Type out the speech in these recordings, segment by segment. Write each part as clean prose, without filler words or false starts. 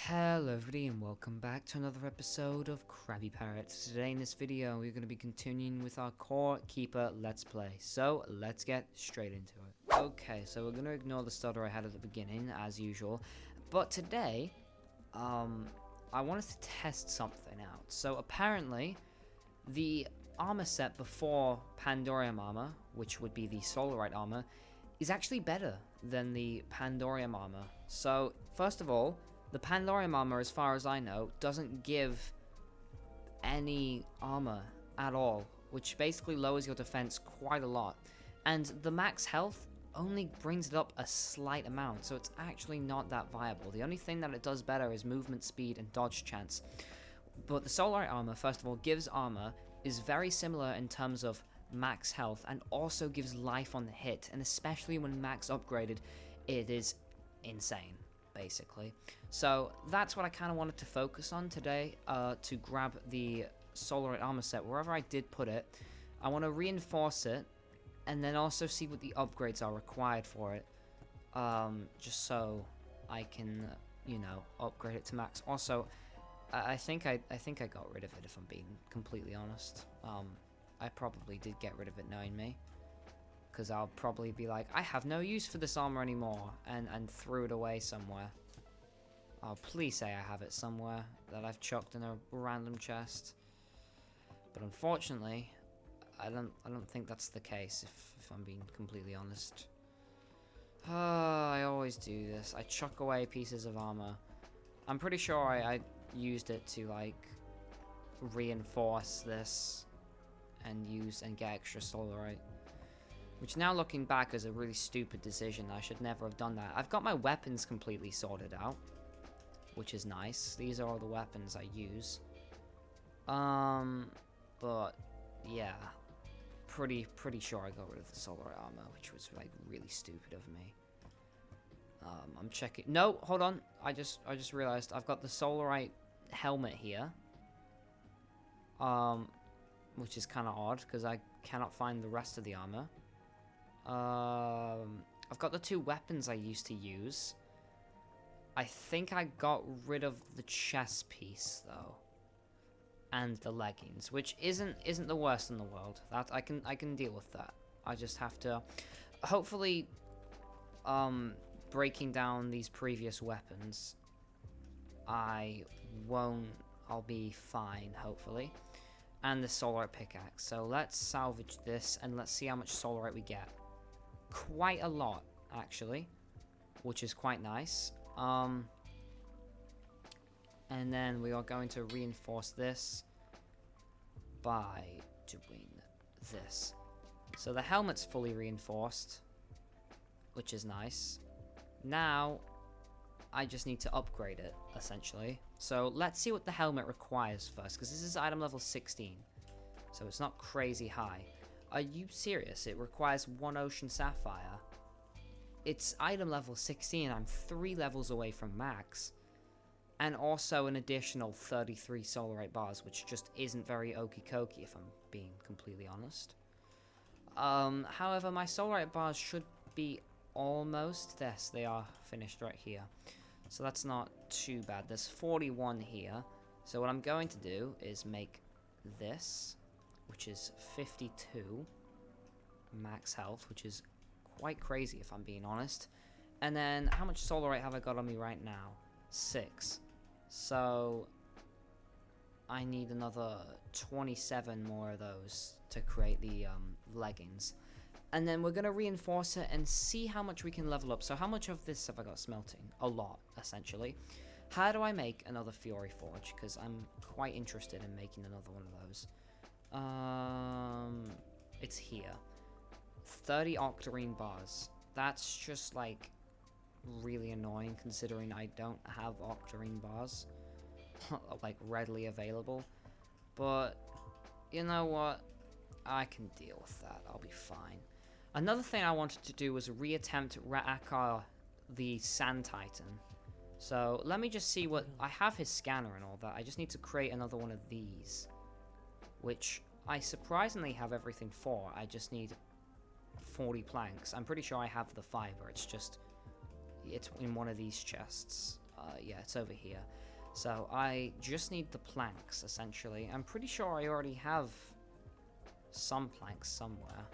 Hello everybody and welcome back to another episode of Krabby Parrots. Today in this video we're going to be continuing with our Core Keeper Let's Play. So let's get straight into it. Okay, so we're going to ignore the stutter I had at the beginning as usual. But today, I wanted to test something out. So apparently, the armor set before Pandorium armor, which would be the Solarite armor, is actually better than the Pandorium armor. So first of all, the Pandorium armor, as far as I know, doesn't give any armor at all, which basically lowers your defense quite a lot. And the max health only brings it up a slight amount, so it's actually not that viable. The only thing that it does better is movement speed and dodge chance. But the Solarite armor, first of all, gives armor, is very similar in terms of max health, and also gives life on the hit, and especially when max upgraded, it is insane, basically. So that's what I kind of wanted to focus on today, to grab the Solarite armor set wherever I did put it. I want to reinforce it, and then also see what the upgrades are required for it, just so I can, you know, upgrade it to max. Also, I think I got rid of it, if I'm being completely honest. I probably did get rid of it, knowing me, because I'll probably be like, I have no use for this armor anymore, and threw it away somewhere. Oh, please say I have it somewhere that I've chucked in a random chest. But unfortunately, I don't think that's the case, if I'm being completely honest. I always do this. I chuck away pieces of armor. I'm pretty sure I used it to, like, reinforce this and get extra Solarite. Which, now looking back, is a really stupid decision. I should never have done that. I've got my weapons completely sorted out, which is nice. These are all the weapons I use. But yeah, pretty sure I got rid of the Solarite armor, which was, like, really stupid of me. I'm checking. No, hold on. I just realized I've got the Solarite helmet here. Which is kind of odd because I cannot find the rest of the armor. I've got the two weapons I used to use. I think I got rid of the chest piece though, and the leggings, which isn't the worst in the world. That I can deal with that. I just have to, hopefully, breaking down these previous weapons, I'll be fine, hopefully. And the Solarite pickaxe. So let's salvage this and let's see how much Solarite we get. Quite a lot, actually, which is quite nice. And then we are going to reinforce this by doing this. So the helmet's fully reinforced, which is nice. Now, I just need to upgrade it, essentially. So let's see what the helmet requires first, because this is item level 16. So it's not crazy high. Are you serious? It requires 1 ocean sapphire. It's item level 16. I'm 3 levels away from max. And also an additional 33 Solarite bars, which just isn't very okie-dokie, if I'm being completely honest. However, my Solarite bars should be almost... Yes, they are finished right here. So that's not too bad. There's 41 here. So what I'm going to do is make this, which is 52 max health, which is quite crazy if I'm being honest. And then how much Solarite have I got on me right now? 6. So I need another 27 more of those to create the leggings. And then we're going to reinforce it and see how much we can level up. So how much of this have I got smelting? A lot, essentially. How do I make another Fury Forge? Because I'm quite interested in making another one of those. It's here. 30 Octarine bars. That's just, like, really annoying considering I don't have Octarine bars, like, readily available. But, you know what? I can deal with that. I'll be fine. Another thing I wanted to do was reattempt Ra'akar, the Sand Titan. So let me just see what... I have his scanner and all that. I just need to create another one of these, which I surprisingly have everything for. I just need 40 planks. I'm pretty sure I have the fiber. It's just... It's in one of these chests. Yeah, it's over here. So I just need the planks, essentially. I'm pretty sure I already have some planks somewhere.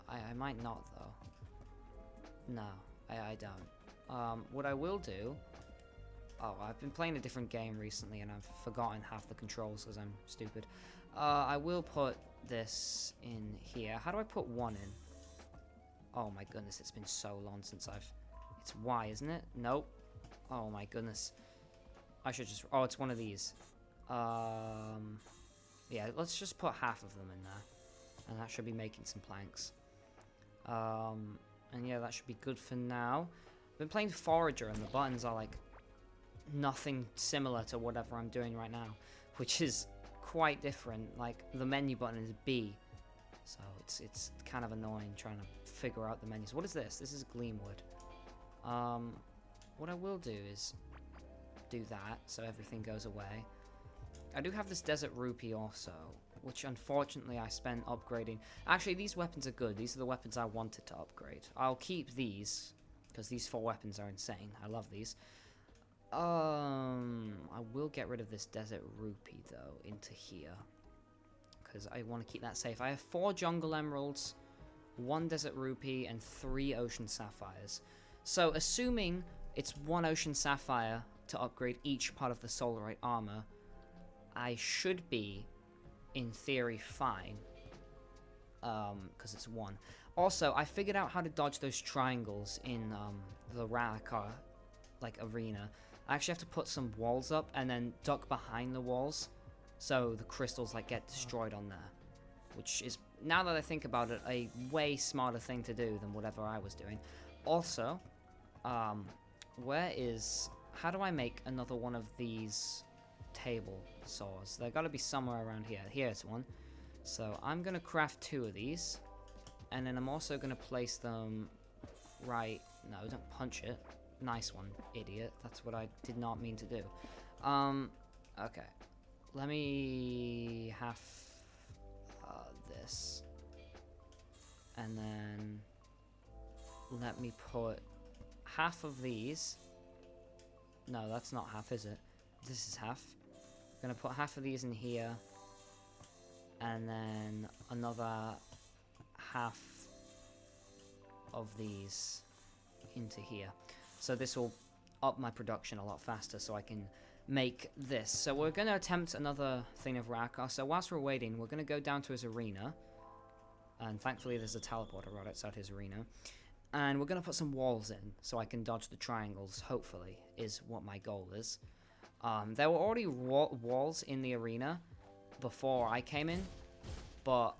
I might not, though. No, I don't. What I will do... Oh, I've been playing a different game recently, and I've forgotten half the controls because I'm stupid. I will put this in here. How do I put one in? Oh my goodness, it's been so long since I've... It's Y, isn't it? Nope. Oh my goodness. I should just... Oh, it's one of these. Yeah, let's just put half of them in there. And that should be making some planks. And yeah, that should be good for now. I've been playing Forager, and the buttons are like nothing similar to whatever I'm doing right now, which is quite different. Like, the menu button is B, so it's kind of annoying trying to figure out the menus. What is this? This is Gleamwood. What I will do is do that, so everything goes away. I do have this Desert Rupee also, which unfortunately I spent upgrading. Actually, these weapons are good. These are the weapons I wanted to upgrade. I'll keep these, because these 4 weapons are insane. I love these. I will get rid of this Desert Rupee, though, into here, because I want to keep that safe. I have 4 Jungle Emeralds, 1 Desert Rupee, and 3 Ocean Sapphires. So, assuming it's 1 Ocean Sapphire to upgrade each part of the Solarite armor, I should be, in theory, fine, because it's 1. Also, I figured out how to dodge those triangles in the Raka, like, arena. I actually have to put some walls up and then duck behind the walls so the crystals like get destroyed on there, which is, now that I think about it, a way smarter thing to do than whatever I was doing. Also, how do I make another one of these table saws? They've got to be somewhere around here. Here's one. So I'm going to craft 2 of these, and then I'm also going to place them right... No, don't punch it. Nice one, idiot. That's what I did not mean to do. Okay. Let me have this. And then let me put half of these. No, that's not half, is it? This is half. I'm gonna put half of these in here. And then another half of these into here. So this will up my production a lot faster so I can make this. So we're going to attempt another thing of Raka. So whilst we're waiting, we're going to go down to his arena. And thankfully there's a teleporter right outside his arena. And we're going to put some walls in so I can dodge the triangles, hopefully, is what my goal is. There were already walls in the arena before I came in, but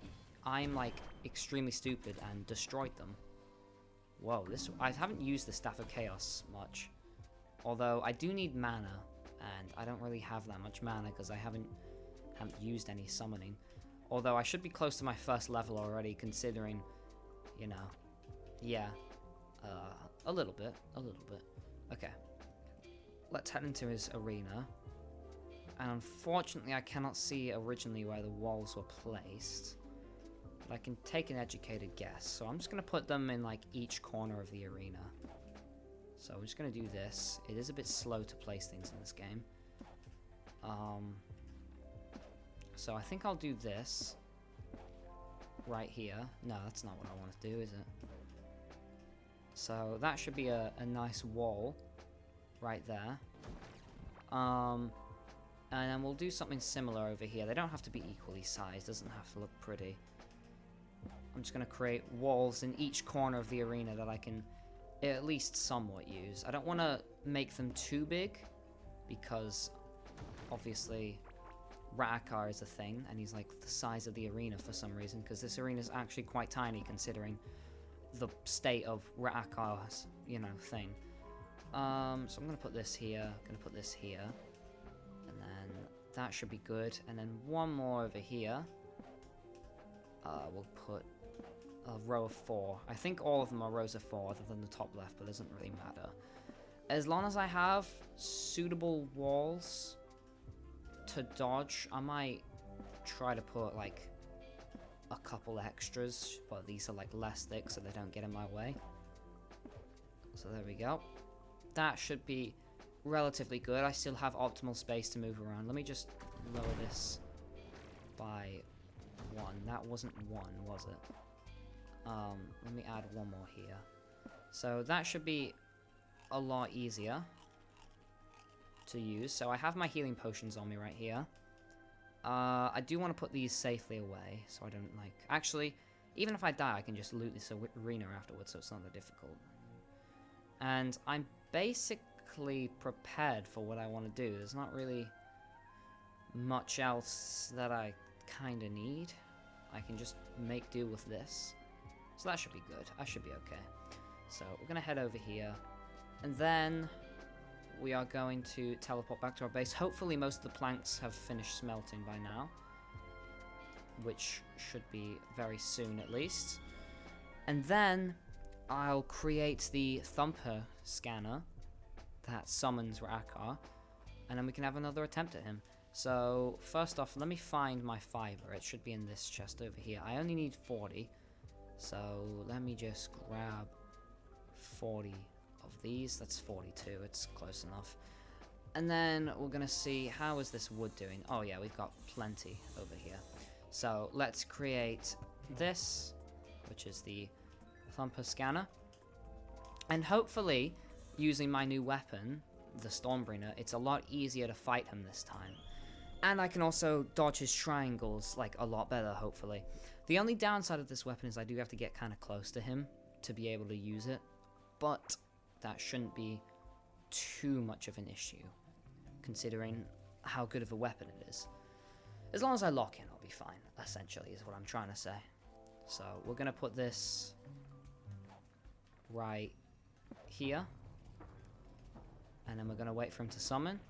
I'm like extremely stupid and destroyed them. Whoa, I haven't used the Staff of Chaos much. Although, I do need mana, and I don't really have that much mana because I haven't used any summoning. Although, I should be close to my first level already, considering, you know, yeah, a little bit. Okay, let's head into his arena. And unfortunately, I cannot see originally where the walls were placed. I can take an educated guess. So I'm just going to put them in like each corner of the arena. So I'm just going to do this. It is a bit slow to place things in this game. So I think I'll do this right here. No, that's not what I want to do, is it? So that should be a nice wall right there. And then we'll do something similar over here. They don't have to be equally sized. Doesn't have to look pretty. I'm just going to create walls in each corner of the arena that I can at least somewhat use. I don't want to make them too big because obviously Raakar is a thing and he's like the size of the arena for some reason, because this arena is actually quite tiny considering the state of Raakar's, you know, thing. So I'm going to put this here, going to put this here, and then that should be good, and then one more over here. We'll put a row of 4. I think all of them are rows of 4 other than the top left, but it doesn't really matter. As long as I have suitable walls to dodge, I might try to put like a couple extras, but these are like less thick so they don't get in my way. So there we go. That should be relatively good. I still have optimal space to move around. Let me just lower this by 1. That wasn't 1, was it? Let me add 1 more here. So that should be a lot easier to use. So I have my healing potions on me right here. I do want to put these safely away, so I don't, like... Actually, even if I die, I can just loot this arena afterwards, so it's not that difficult. And I'm basically prepared for what I want to do. There's not really much else that I kind of need. I can just make do with this. So that should be good. I should be okay. So we're going to head over here. And then we are going to teleport back to our base. Hopefully most of the planks have finished smelting by now, which should be very soon at least. And then I'll create the Thumper scanner that summons Rakar, and then we can have another attempt at him. So first off, let me find my fiber. It should be in this chest over here. I only need 40, so let me just grab 40 of these. That's 42. It's close enough. And then we're gonna see how is this wood doing. Oh yeah, we've got plenty over here. So let's create this, which is the Thumper scanner, and hopefully using my new weapon, the Stormbringer, it's a lot easier to fight him this time. And I can also dodge his triangles like a lot better, hopefully. The only downside of this weapon is I do have to get kind of close to him to be able to use it, but that shouldn't be too much of an issue considering how good of a weapon it is. As long as I lock in, I'll be fine, essentially, is what I'm trying to say. So we're going to put this right here, and then we're going to wait for him to summon.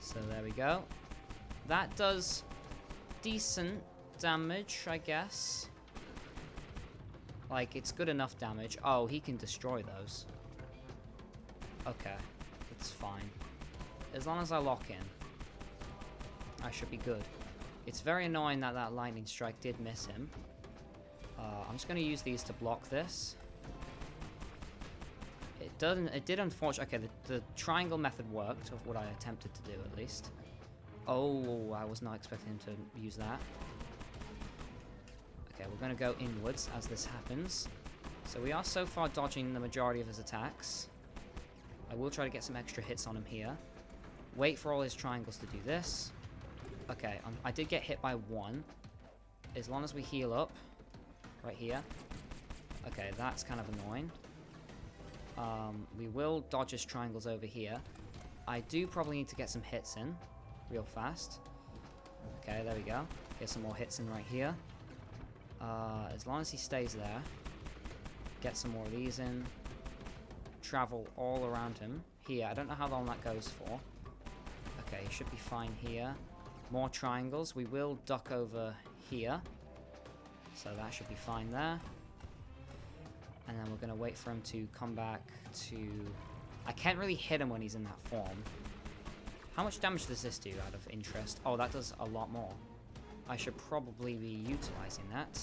So there we go. That does decent damage, I guess. Like, it's good enough damage. Oh, he can destroy those. Okay, it's fine. As long as I lock in, I should be good. It's very annoying that that lightning strike did miss him. I'm just going to use these to block this. It did unfortunately. Okay, the triangle method worked, of what I attempted to do at least. Oh, I was not expecting him to use that. Okay, we're going to go inwards as this happens. So we are so far dodging the majority of his attacks. I will try to get some extra hits on him here. Wait for all his triangles to do this. Okay, I did get hit by 1. As long as we heal up right here. Okay, that's kind of annoying. We will dodge his triangles over here. I do probably need to get some hits in real fast. Okay, there we go. Get some more hits in right here. As long as he stays there. Get some more of these in. Travel all around him. Here, I don't know how long that goes for. Okay, he should be fine here. More triangles. We will duck over here. So that should be fine there. And then we're going to wait for him to come back to... I can't really hit him when he's in that form. How much damage does this do out of interest? Oh, that does a lot more. I should probably be utilizing that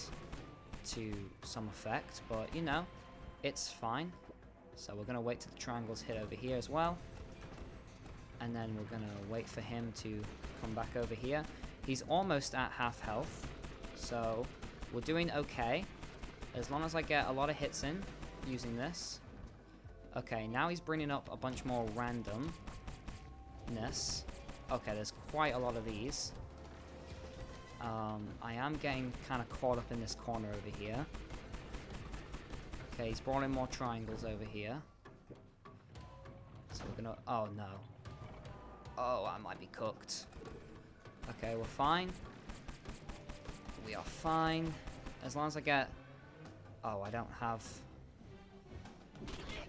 to some effect, but you know, it's fine. So we're going to wait till the triangles hit over here as well. And then we're going to wait for him to come back over here. He's almost at half health, so we're doing okay. As long as I get a lot of hits in using this. Okay, now he's bringing up a bunch more randomness. Okay, there's quite a lot of these. I am getting kind of caught up in this corner over here. Okay, he's brought in more triangles over here. So we're gonna... Oh, no. Oh, I might be cooked. Okay, we're fine. We are fine. As long as I get... Oh, I don't have...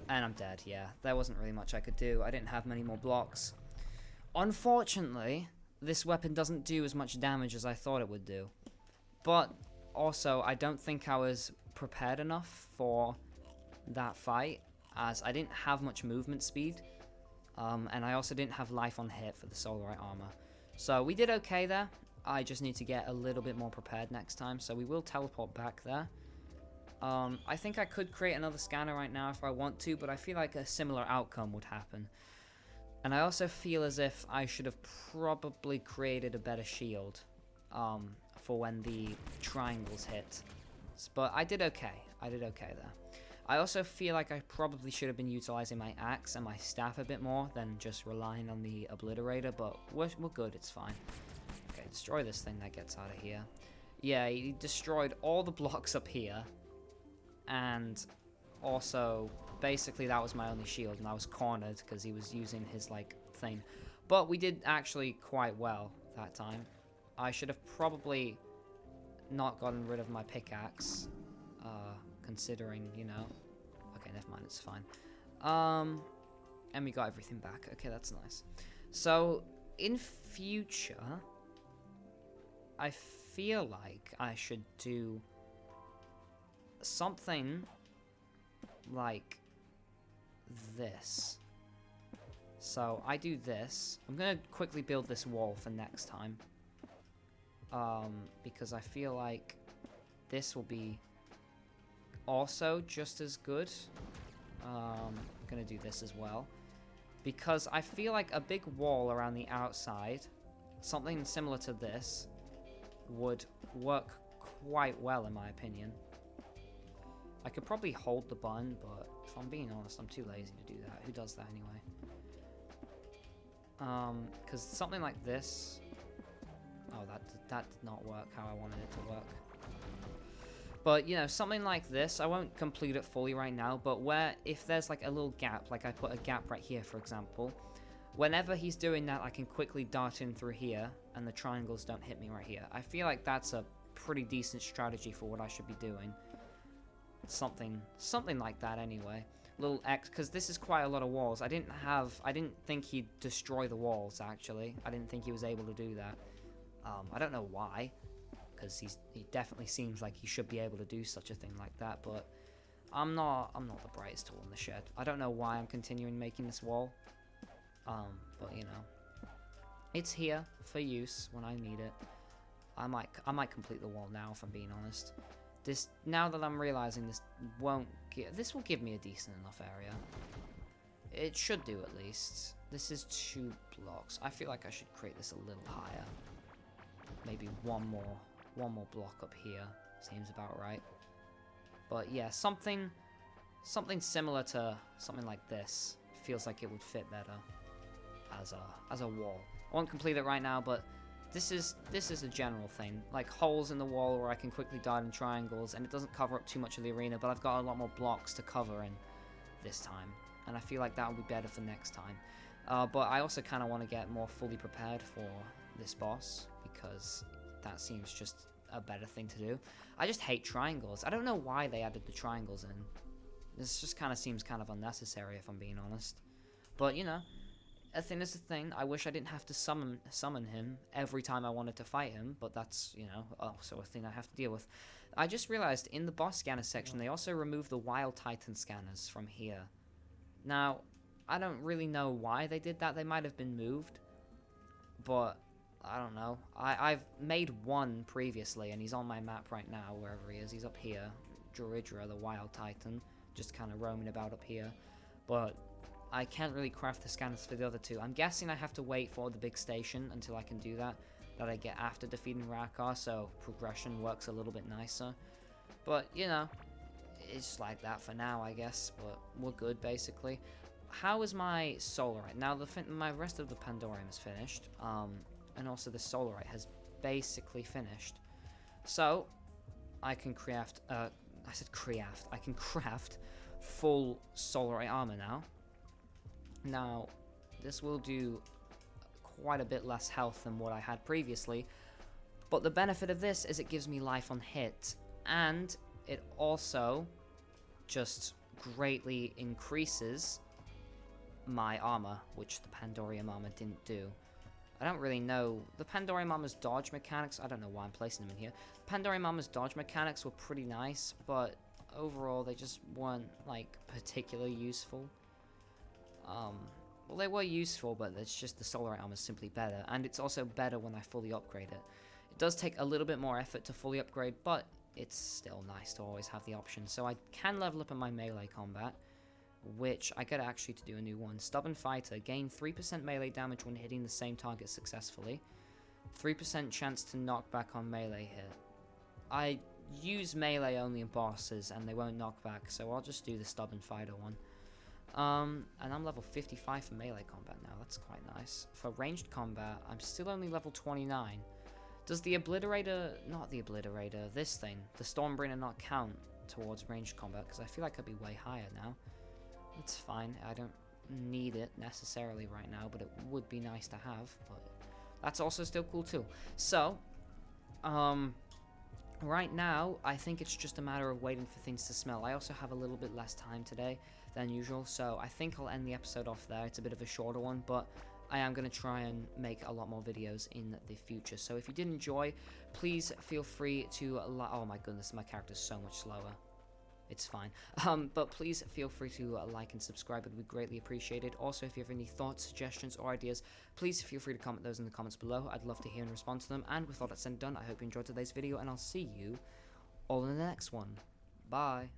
And I'm dead, yeah. There wasn't really much I could do. I didn't have many more blocks. Unfortunately, this weapon doesn't do as much damage as I thought it would do. But also, I don't think I was prepared enough for that fight, as I didn't have much movement speed. And I also didn't have life on hit for the Solarite armor. So we did okay there. I just need to get a little bit more prepared next time. So we will teleport back there. I think I could create another scanner right now if I want to, but I feel like a similar outcome would happen. And I also feel as if I should have probably created a better shield for when the triangles hit. But I did okay. I did okay there. I also feel like I probably should have been utilizing my axe and my staff a bit more than just relying on the obliterator, but we're good, it's fine. Okay, destroy this thing that gets out of here. Yeah, he destroyed all the blocks up here, and also, basically that was my only shield, and I was cornered because he was using his, like, thing. But we did actually quite well that time. I should have probably not gotten rid of my pickaxe, considering, you know. Okay, never mind, it's fine. And we got everything back. Okay, that's nice. So, in future, I feel like I should do something like this. So, I do this. I'm gonna quickly build this wall for next time. Because I feel like this will be also just as good. I'm gonna do this as well. Because I feel like a big wall around the outside, something similar to this, would work quite well in my opinion. I could probably hold the button, but if I'm being honest, I'm too lazy to do that. Who does that anyway? Because something like this... Oh, that did not work how I wanted it to work. But, you know, something like this, I won't complete it fully right now, but where, if there's like a little gap, like I put a gap right here, for example, whenever he's doing that, I can quickly dart in through here, and the triangles don't hit me right here. I feel like that's a pretty decent strategy for what I should be doing. Something like that anyway. Little X, because this is quite a lot of walls. I didn't think he'd destroy the walls, actually. I didn't think he was able to do that. I don't know why, because he definitely seems like he should be able to do such a thing like that, but I'm not the brightest tool in the shed. I don't know why I'm continuing making this wall, but you know, it's here for use when I need it. I might complete the wall now if I'm being honest. Now that I'm realizing this will give me a decent enough area. It should do at least. This is 2 blocks. I feel like I should create this a little higher. Maybe one more block up here seems about right. But yeah, something similar to something like this feels like it would fit better as a wall. I won't complete it right now, but this is a general thing, like holes in the wall where I can quickly dart in triangles, and it doesn't cover up too much of the arena, but I've got a lot more blocks to cover in this time, and I feel like that will be better for next time. But I also kind of want to get more fully prepared for this boss, because that seems just a better thing to do. I just hate triangles. I don't know why they added the triangles in. This just kind of seems kind of unnecessary, if I'm being honest. But, you know, a thing is a thing. I wish I didn't have to summon him every time I wanted to fight him, but that's, you know, also a thing I have to deal with. I just realized in the boss scanner section, they also removed the Wild Titan scanners from here. Now, I don't really know why they did that. They might have been moved, but I don't know. I've made one previously, and he's on my map right now, wherever he is. He's up here. Druidra, the Wild Titan, just kind of roaming about up here. But I can't really craft the scanners for the other 2. I'm guessing I have to wait for the big station until I can do that I get after defeating Rakar, so progression works a little bit nicer. But, you know, it's like that for now, I guess, but we're good, basically. How is my Solarite? Now, my rest of the Pandorium is finished, and also the Solarite has basically finished. So, I can craft, I can craft full Solarite armor now. Now, this will do quite a bit less health than what I had previously, but the benefit of this is it gives me life on hit, and it also just greatly increases my armor, which the Pandorium armor didn't do. I don't really know. The Pandorium armor's dodge mechanics, I don't know why I'm placing them in here. Pandorium armor's dodge mechanics were pretty nice, but overall they just weren't, like, particularly useful. Well, they were useful, but it's just the Solarite armor is simply better, and it's also better when I fully upgrade it. It does take a little bit more effort to fully upgrade, but it's still nice to always have the option. So I can level up in my melee combat, which I gotta actually to do a new one. Stubborn Fighter, gain 3% melee damage when hitting the same target successfully. 3% chance to knock back on melee hit. I use melee only in bosses and they won't knock back, so I'll just do the Stubborn Fighter one. And I'm level 55 for melee combat now, that's quite nice. For ranged combat, I'm still only level 29. Does the Obliterator, not the Obliterator, this thing, the Stormbringer not count towards ranged combat? Because I feel like I'd be way higher now. It's fine, I don't need it necessarily right now, but it would be nice to have, but that's also still cool too. So, right now, I think it's just a matter of waiting for things to smell. I also have a little bit less time today than usual, so I think I'll end the episode off there. It's a bit of a shorter one, but I am going to try and make a lot more videos in the future. So if you did enjoy, please feel free to oh my goodness, my character's so much slower. It's fine. But please feel free to like and subscribe. It would be greatly appreciated. Also, if you have any thoughts, suggestions, or ideas, please feel free to comment those in the comments below. I'd love to hear and respond to them. And with all that said and done, I hope you enjoyed today's video, and I'll see you all in the next one. Bye.